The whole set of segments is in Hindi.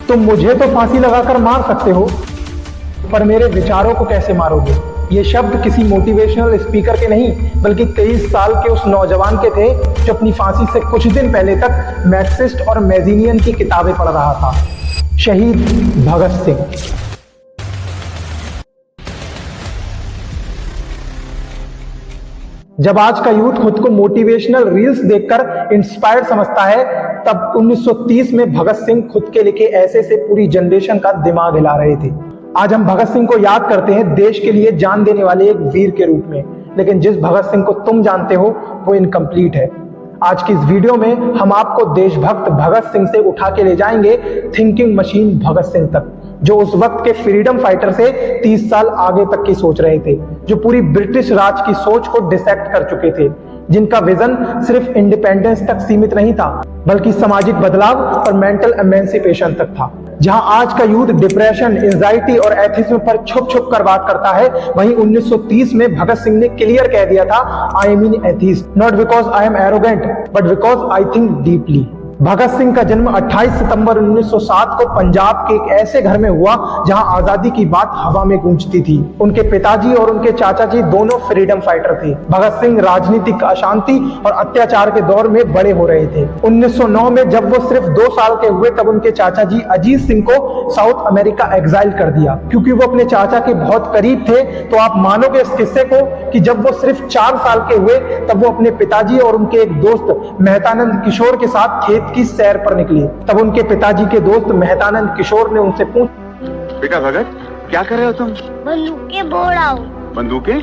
तुम मुझे तो फांसी लगाकर मार सकते हो, पर मेरे विचारों को कैसे मारोगे? ये शब्द किसी मोटिवेशनल स्पीकर के नहीं, बल्कि 23 साल के उस नौजवान के थे जो अपनी फांसी से कुछ दिन पहले तक मार्क्सिस्ट और मैजिनियन की किताबें पढ़ रहा था। शहीद भगत सिंह। जब आज का यूथ खुद को मोटिवेशनल रील्स देखकर इंस्पायर्ड समझता है, तब 1930 में भगत सिंह खुद के लिखे ऐसे से पूरी जनरेशन का दिमाग हिला रहे थे। आज हम भगत सिंह को याद करते हैं देश के लिए जान देने वाले एक वीर के रूप में, लेकिन जिस भगत सिंह को तुम जानते हो वो इनकम्प्लीट है। आज की इस वीडियो में हम आपको देशभक्त भगत सिंह से उठा के ले जाएंगे थिंकिंग मशीन भगत सिंह तक, जो उस वक्त के फ्रीडम फाइटर से 30 साल आगे तक की सोच रहे थे, जो पूरी ब्रिटिश राज की सोच को डिसेक्ट कर चुके थे, जिनका विजन सिर्फ इंडिपेंडेंस तक सीमित नहीं था, बल्कि सामाजिक बदलाव और मेंटल एमेंसिपेशन तक था। जहां आज का यूथ डिप्रेशन, एंजाइटी और एथिज्म पर छुप छुप कर बात करता है, वहीं 1930 में भगत सिंह ने क्लियर कह दिया था, I am an atheist, not because I am arrogant but because I think deeply. Bhagat Singh का जन्म 28 सितंबर 1907 को पंजाब के एक ऐसे घर में हुआ जहां आजादी की बात हवा में गूंजती थी। उनके पिताजी और उनके चाचा जी दोनों फ्रीडम फाइटर थे। भगत सिंह राजनीतिक अशांति और अत्याचार के दौर में बड़े हो रहे थे। 1909 में जब वो सिर्फ 2 साल के हुए, तब उनके चाचा जी अजीत सिंह को साउथ अमेरिका एग्जाइल कर दिया। क्योंकि वो अपने चाचा के बहुत करीब थे, तो आप मानोगे इस किस्से को कि जब वो सिर्फ 4 साल के हुए, तब वो अपने पिताजी और उनके एक दोस्त मेहतानंद किशोर के साथ खेत की सैर पर निकली। तब उनके पिताजी के दोस्त मेहतानंद किशोर ने उनसे पूछा, बेटा भगत, क्या कर रहे हो तुम? बंदूकें बो रहा हूँ। बंदूकें?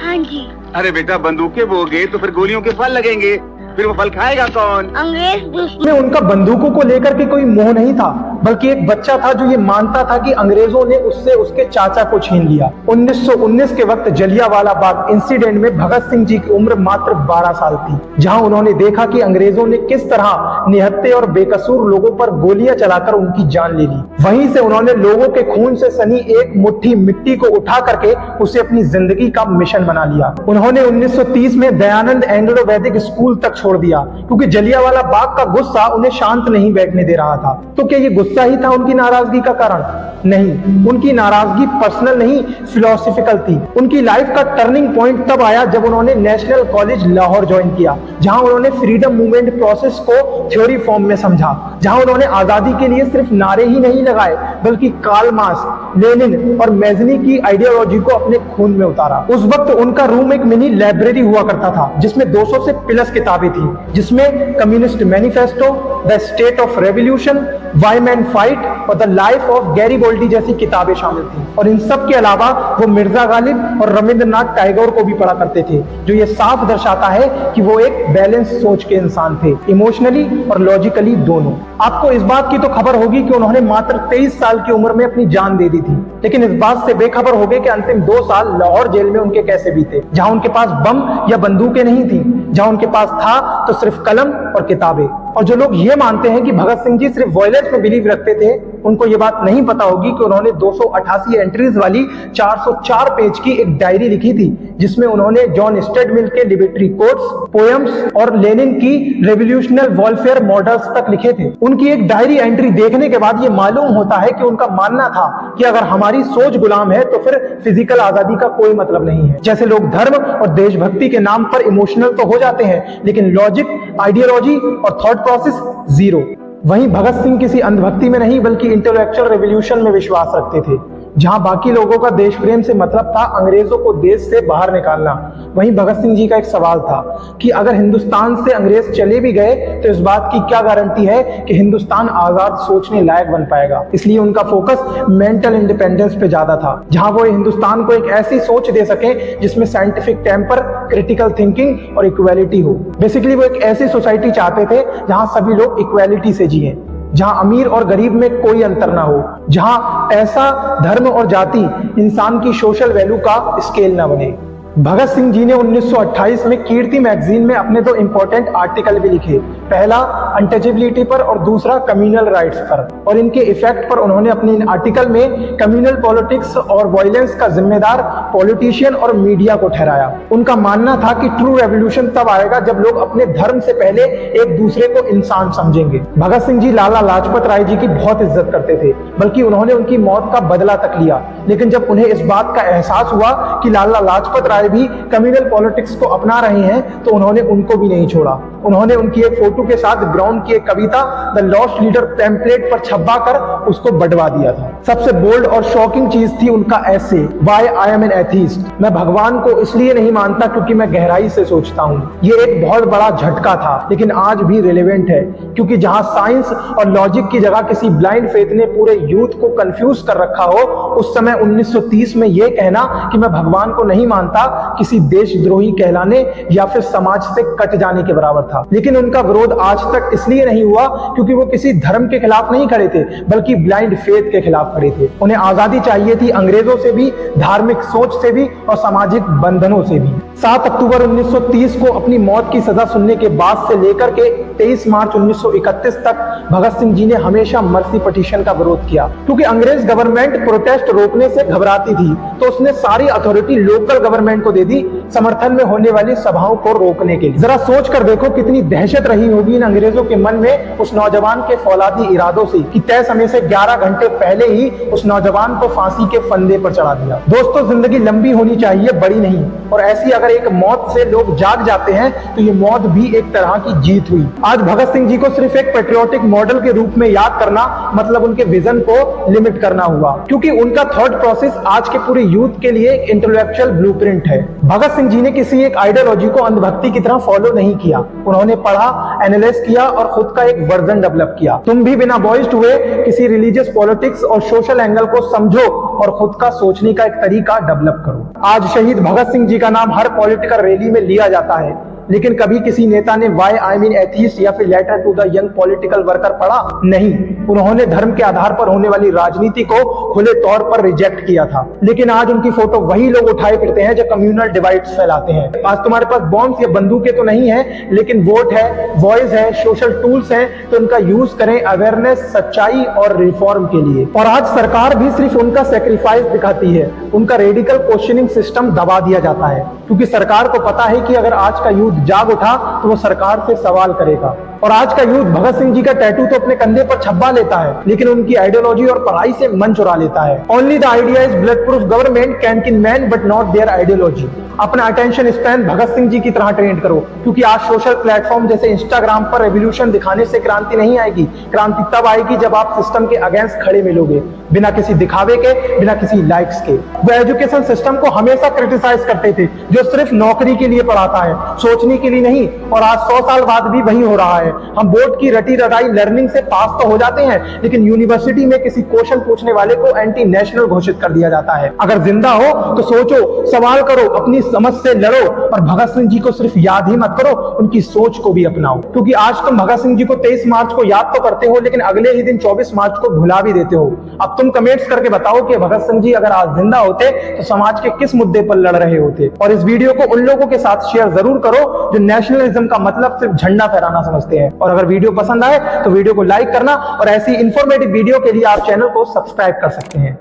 हाँ जी। अरे बेटा, बंदूकें बोगे तो फिर गोलियों के फल लगेंगे, फिर वो फल खाएगा कौन? अंग्रेज दुश्मन। उनका बंदूकों को लेकर के कोई मोह नहीं था, बल्कि एक बच्चा था जो ये मानता था कि अंग्रेजों ने उससे उसके चाचा को छीन लिया। 1919 के वक्त जलियांवाला बाग इंसिडेंट में भगत सिंह जी की उम्र मात्र 12 साल थी, जहां उन्होंने देखा कि अंग्रेजों ने किस तरह निहत्थे और बेकसूर लोगों पर गोलियां चलाकर उनकी जान ले ली। वहीं से उन्होंने लोगों के खून से सनी एक मुट्ठी मिट्टी को उठा करके उसे अपनी जिंदगी का मिशन बना लिया। उन्होंने 1930 में दयानंद एंग्लो वैदिक स्कूल तक छोड़ दिया, क्योंकि जलियांवाला बाग का गुस्सा उन्हें शांत नहीं बैठने दे रहा था। तो क्या ये गुस्सा ही था उनकी नाराजगी का कारण? नहीं, उनकी नाराजगी पर्सनल नहीं, फिलोसॉफिकल थी। उनकी लाइफ का टर्निंग पॉइंट तब आया जब उन्होंने नेशनल कॉलेज लाहौर ज्वाइन किया, जहां उन्होंने फ्रीडम मूवमेंट प्रोसेस को थ्योरी फॉर्म में समझा, जहां उन्होंने आजादी के लिए सिर्फ नारे ही नहीं लगाए, बल्कि कार्ल मार्क्स, लेनिन और मैजनी की आइडियोलॉजी को अपने खून में उतारा। उस वक्त उनका रूम एक मिनी लाइब्रेरी हुआ करता था, जिसमें 200 से प्लस किताबें थी, जिसमें communist manifesto, the state of revolution, Y man fight और द लाइफ ऑफ गैरिबोल्डी जैसी किताबें शामिल थी। और इन सब के अलावा वो मिर्जा गालिब और रविंद्रनाथ टैगोर को भी पढ़ा करते थे, जो ये साफ दर्शाता है कि वो एक बैलेंस सोच के इंसान थे, इमोशनली और लॉजिकली दोनों। आपको इस बात की तो खबर होगी कि उन्होंने मात्र 23 साल की उम्र में अपनी जान दे दी थी, लेकिन इस बात से बेखबर हो गए कि अंतिम 2 साल लाहौर जेल में उनके कैसे बीते, जहां उनके पास बम या बंदूकें नहीं थी, जहां उनके पास था तो सिर्फ कलम और किताबें। और जो लोग ये मानते हैं कि भगत सिंह जी सिर्फ वॉयलेंस में बिलीव रखते थे, उनको ये बात नहीं पता होगी कि उन्होंने 288 एंट्रीज वाली 404 पेज की एक डायरी लिखी थी, जिसमें उन्होंने जॉन स्टड मिल के लिबर्टी कोट्स, पोएम्स और लेनिन की रेवोल्यूशनल वॉरफेयर मॉडल्स तक लिखे थे। उनकी एक डायरी एंट्री देखने के बाद ये मालूम होता है कि उनका मानना था कि अगर हमारी सोच गुलाम है तो फिर फिजिकल आजादी का कोई मतलब नहीं है। जैसे लोग धर्म और देशभक्ति के नाम पर इमोशनल तो हो जाते हैं, लेकिन लॉजिक, आइडियोलॉजी और थॉट प्रोसेस जीरो। वहीं भगत सिंह किसी अंधभक्ति में नहीं, बल्कि इंटेलेक्चुअल रेवोल्यूशन में विश्वास रखते थे। जहां बाकी लोगों का देश प्रेम से मतलब था अंग्रेजों को देश से बाहर निकालना, वहीं भगत सिंह जी का एक सवाल था कि अगर हिंदुस्तान से अंग्रेज चले भी गए तो इस बात की क्या गारंटी है कि हिंदुस्तान आजाद सोचने लायक बन पाएगा। इसलिए उनका फोकस मेंटल इंडिपेंडेंस पे ज्यादा था, जहां वो हिंदुस्तान को एक ऐसी सोच दे सके जिसमें साइंटिफिक टेम्पर, क्रिटिकल थिंकिंग और इक्वालिटी हो। बेसिकली वो एक ऐसी सोसाइटी चाहते थे जहां सभी लोग इक्वालिटी से जिए, जहां अमीर और गरीब में कोई अंतर ना हो, जहां ऐसा धर्म और जाति इंसान की सोशल वैल्यू का स्केल ना बने। भगत सिंह जी ने 1928 में कीर्ति मैगजीन में अपने दो इंपॉर्टेंट आर्टिकल भी लिखे। पहला अनटचेबिलिटी पर और दूसरा कम्युनल राइट्स पर। और इनके इफेक्ट पर उन्होंने अपने इन आर्टिकल में कम्युनल पॉलिटिक्स और वायलेंस का जिम्मेदार पॉलिटिशियन और मीडिया को ठहराया। उनका मानना था कि ट्रू रेवोल्यूशन तब आएगा जब लोग अपने धर्म से पहले एक दूसरे को इंसान समझेंगे। भगत सिंह जी लाला लाजपत राय जी की बहुत इज्जत करते थे, बल्कि उन्होंने उनकी मौत का बदला तक लिया। लेकिन जब उन्हें इस बात का एहसास हुआ कि लाला लाजपत राय भी कम्युनल पॉलिटिक्स को अपना रहे हैं, तो उन्होंने उनको भी नहीं छोड़ा। उन्होंने उनकी एक फोटो के साथ ब्राउन की एक कविता द लॉस्ट लीडर टेम्पलेट पर छपवा कर उसको बढ़वा दिया था। सबसे बोल्ड और शॉकिंग चीज थी उनका ऐसे, why I am N atheist. मैं भगवान को इसलिए नहीं मानता क्योंकि मैं गहराई से सोचता हूँ। ये एक बहुत बड़ा झटका था, लेकिन आज भी रिलेवेंट है, क्योंकि जहां साइंस और लॉजिक की जगह किसी ब्लाइंड फेथ ने पूरे यूथ को कंफ्यूज कर रखा हो, उस समय 1930 में यह कहना कि मैं भगवान को नहीं मानता किसी देशद्रोही कहलाने या फिर समाज से कट जाने के बराबर था। लेकिन उनका विरोध आज तक इसलिए नहीं हुआ क्योंकि वो किसी धर्म के खिलाफ नहीं खड़े थे, बल्कि ब्लाइंड फेथ के खिलाफ खड़े थे। उन्हें आजादी चाहिए थी, अंग्रेजों से भी, धार्मिक सोच से भी और सामाजिक बंधनों से भी। 7 अक्टूबर 1930 को अपनी मौत की सजा सुनने के बाद से लेकर के 23 मार्च 1931 तक भगत सिंह जी ने हमेशा मर्सी पिटीशन का विरोध किया, क्योंकि अंग्रेज गवर्नमेंट प्रोटेस्ट रोकने से घबराती थी, तो उसने सारी अथॉरिटी लोकल गवर्नमेंट को दे दी समर्थन में होने वाली सभाओं को रोकने के लिए। जरा सोच कर देखो कितनी दहशत रही होगी इन अंग्रेजों के मन में उस नौजवान के फौलादी इरादों से कि तय समय से 11 घंटे पहले ही उस नौजवान को फांसी के फंदे पर चढ़ा दिया। दोस्तों, जिंदगी लंबी होनी चाहिए, बड़ी नहीं। और ऐसी अगर एक मौत से लोग जाग जाते हैं तो ये मौत भी एक तरह की जीत हुई। आज भगत सिंह जी को सिर्फ एक पेट्रियोटिक मॉडल के रूप में याद करना मतलब उनके विजन को लिमिट करना हुआ, क्योंकि उनका थॉट प्रोसेस आज के पूरे यूथ के लिए इंटेलेक्चुअल ब्लूप्रिंट है। भगत सिंह जी ने किसी एक आइडियोलॉजी को अंधभक्ति की तरह फॉलो नहीं किया। उन्होंने पढ़ा, एनालाइज किया और खुद का एक वर्जन डेवलप किया। तुम भी बिना बॉयज्ड हुए किसी रिलीजियस पॉलिटिक्स और सोशल एंगल को समझो और खुद का सोचने का एक तरीका डेवलप करो। आज शहीद भगत सिंह जी का नाम हर पॉलिटिकल रैली में लिया जाता है, लेकिन कभी किसी नेता ने व्हाई आई मीन एथीस्ट या फिर letter to the young political worker पढ़ा? नहीं। उन्होंने धर्म के आधार पर होने वाली राजनीति को खुले तौर पर रिजेक्ट किया था। लेकिन आज उनकी फोटो वही लोग उठाए फिरते हैं जो कम्युनल डिवाइड्स फैलाते हैं। आज तुम्हारे पास बॉम्ब्स या बंदूकें तो नहीं है, लेकिन वोट है, वॉइस है, सोशल टूल्स हैं, तो उनका यूज करें अवेयरनेस, सच्चाई और रिफॉर्म के लिए। और आज सरकार भी सिर्फ उनका सेक्रीफाइस दिखाती है, उनका रेडिकल क्वेश्चनिंग सिस्टम दबा दिया जाता है, क्योंकि सरकार को पता है कि अगर आज का यूथ जाग उठा तो वो सरकार से सवाल करेगा। और आज का यूथ भगत सिंह जी का टैटू तो अपने कंधे पर छपवा लेता है, लेकिन उनकी आइडियोलॉजी और पढ़ाई से मन चुरा लेता है। Only the idea is blood proof government can kill man but not there ideology. अपना अटेंशन स्पैन भगत सिंह जी की तरह ट्रेंड करो, क्योंकि आज सोशल प्लेटफॉर्म जैसे इंस्टाग्राम पर रेवोल्यूशन दिखाने से क्रांति नहीं आएगी। क्रांति तब आएगी जब आप सिस्टम के अगेंस्ट खड़े मिलोगे, बिना किसी दिखावे के, बिना किसी लाइक्स के। वो एजुकेशन सिस्टम को हमेशा क्रिटिसाइज करते थे, जो सिर्फ नौकरी के लिए पढ़ाता है, सोचने के लिए नहीं। और आज 100 साल बाद भी वही हो रहा है। हम बोर्ड की रटी रटाई लर्निंग से पास तो हो जाते हैं, लेकिन यूनिवर्सिटी में किसी क्वेश्चन पूछने वाले को एंटी नेशनल घोषित कर दिया जाता है। अगर जिंदा हो तो सोचो, सवाल करो, अपनी समझ से लड़ो और भगत सिंह जी को सिर्फ याद ही मत करो, उनकी सोच को भी अपनाओ। क्योंकि आज तुम भगत सिंह जी को 23 मार्च को याद तो करते हो, लेकिन अगले ही दिन 24 मार्च को भुला भी देते हो। अब तुम कमेंट्स करके बताओ कि भगत सिंह जी अगर आज जिंदा होते तो समाज के किस मुद्दे पर लड़ रहे होते। और इस वीडियो को उन लोगों के साथ शेयर जरूर करो जो नेशनलिज्म का मतलब सिर्फ झंडा फहराना समझते हैं। और अगर वीडियो पसंद आए तो वीडियो को लाइक करना और ऐसी इंफॉर्मेटिव वीडियो के लिए आप चैनल को सब्सक्राइब कर सकते हैं।